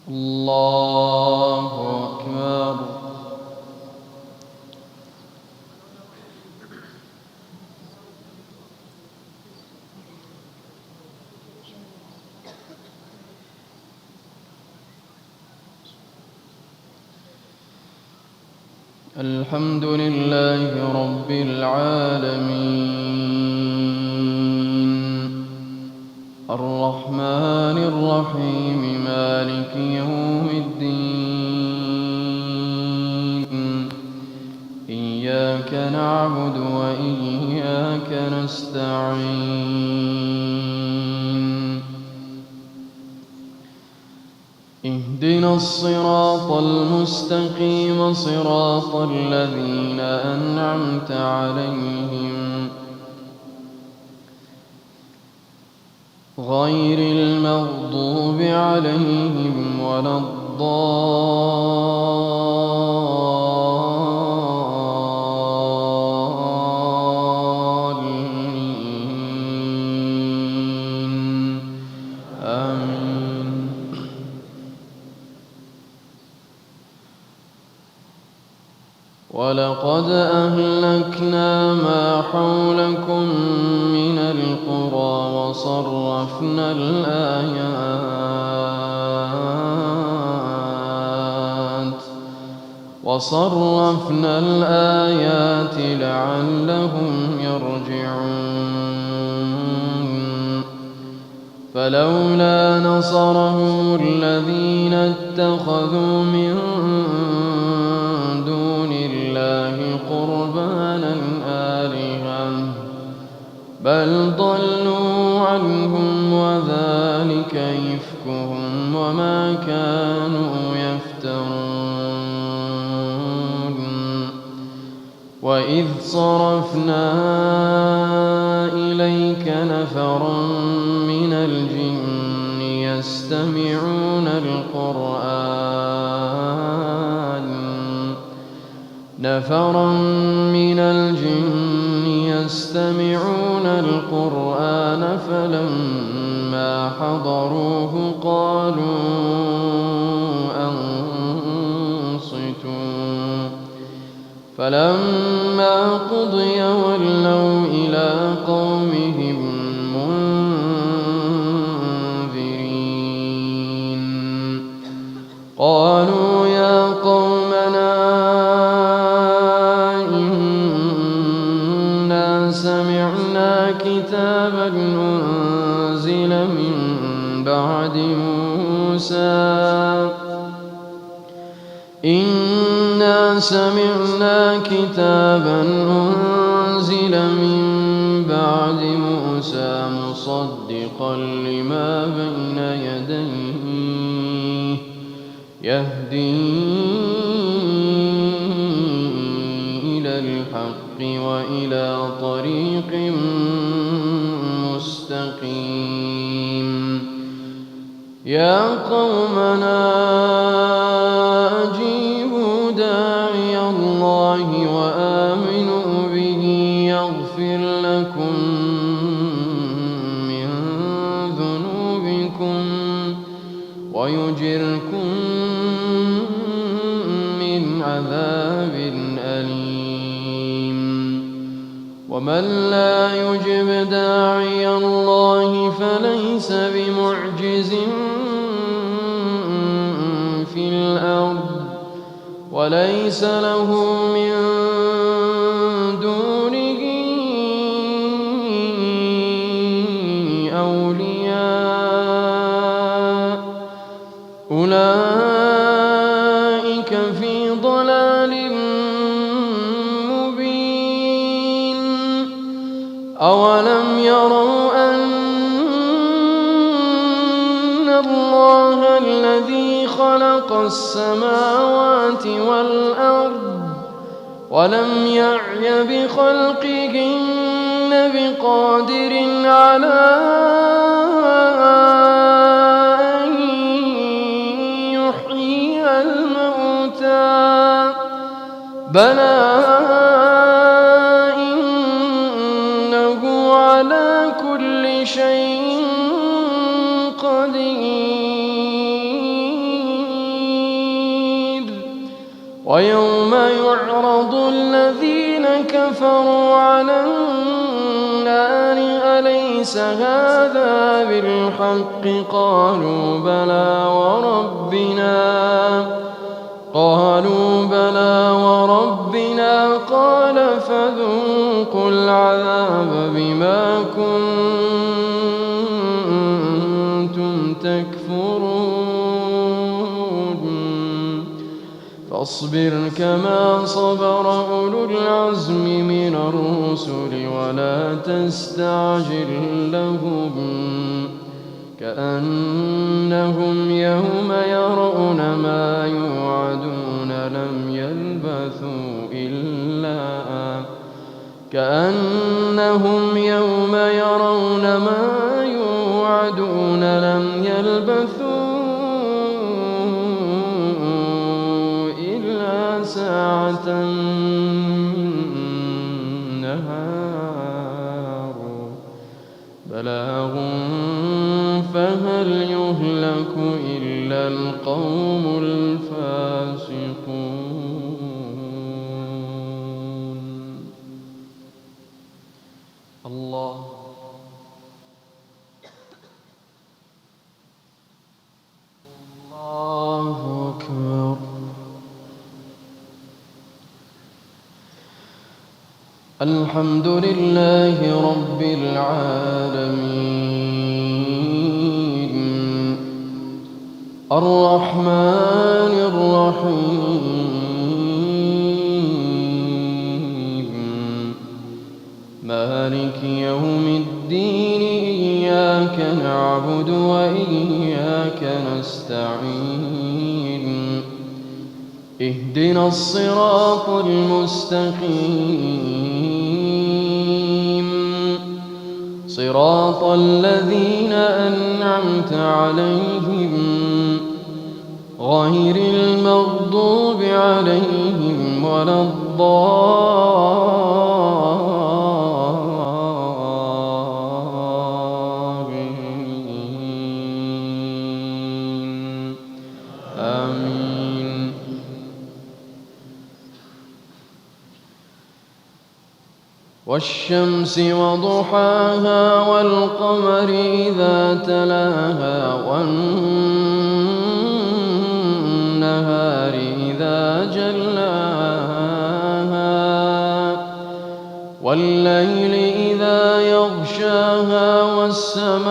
الله أكبر. الحمد لله رب العالمين، الرحمن الرحيم، مالك يوم الدين. إياك نعبد وإياك نستعين. اهدنا الصراط المستقيم، صراط الذين أنعمت عليهم غير المغضوب عليهم ولا الضالين. آمين. ولقد أهلكنا ما حولكم من القرى وصرفنا الآيات لعلهم يرجعون. فلولا نصرهم الذين اتخذوا من دون الله قربانا آلهة، بل ضلوا عنهم وذلك إفكهم وما كانوا يفترون. وإذ صرفنا إليك نفرا من الجن يستمعون القرآن فلما حضروه قالوا أنصتوا. فلما قضي ولوا إلى قومهم منذرين. قالوا يا قومنا إنا سمعنا كتابا أنزل من بعد موسى مصدقا لما بين يديه يهدي إلى الحق وإلى طريق مستقيم. يا قومنا أجيبوا داعي الله وآمنوا به يغفر لكم من ذنوبكم ويجركم من عذاب أليم. ومن لا يجب داعي الله فليس بمعجز في الأرض وليس له من دونه أولياء، أولئك في ضلال مبين. أولم يروا أن الله الذي خلق السماوات والأرض ولم يعي بخلقهن بقادر على أن يحيي الموتى، بلى إنه على كل شيء قدير. ويوم يعرض الذين كفروا على النار أليس هذا بالحق قالوا بلى وربنا قال فذوقوا العذاب بما كنتم تكفرون فاصبر كما صبر أولو العزم من الرسل ولا تستعجل لهم كأنهم يوم يرون ما يوعدون لم يلبثوا إلا ساعة من نهار بلاغ فهل يهلك إلا القوم الفاسقون. الله أكبر. الحمد لله رب العالمين الرحمن الرحيم مالك يوم الدين إياك نعبد وإياك نستعين اهدنا الصراط المستقيم صراط الذين أنعمت عليهم غير المغضوب عليهم ولا الضالين آمين. والشمس وضحاها والقمر إذا تلاها والنهار إذا جلاها والليل إذا يغشاها والسماء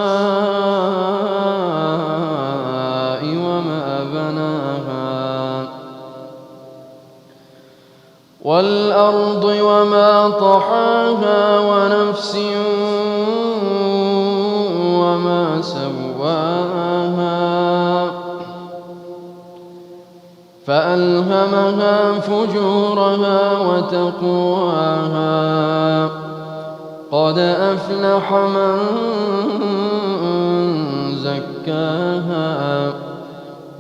وما بناها والأرض وما طحاها ونفس وما سواها فألهمها فجورها وتقواها قد أفلح من زكاها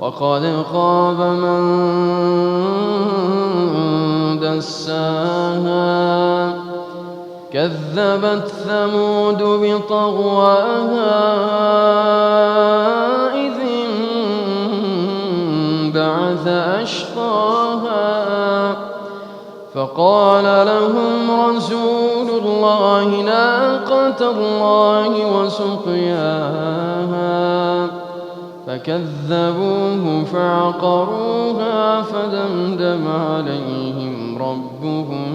وقد خاب من دساها كذبت ثمود بطغواها إذ انبعث أشقاها فقال لهم رسول الله ناقة الله وسقياها فكذبوه فعقروها فدمدم عليهم ربهم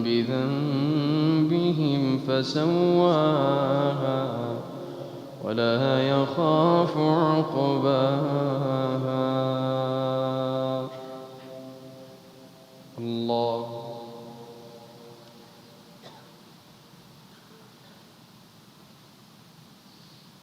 بذنبهم فسواها ولا يخاف عقباها. الله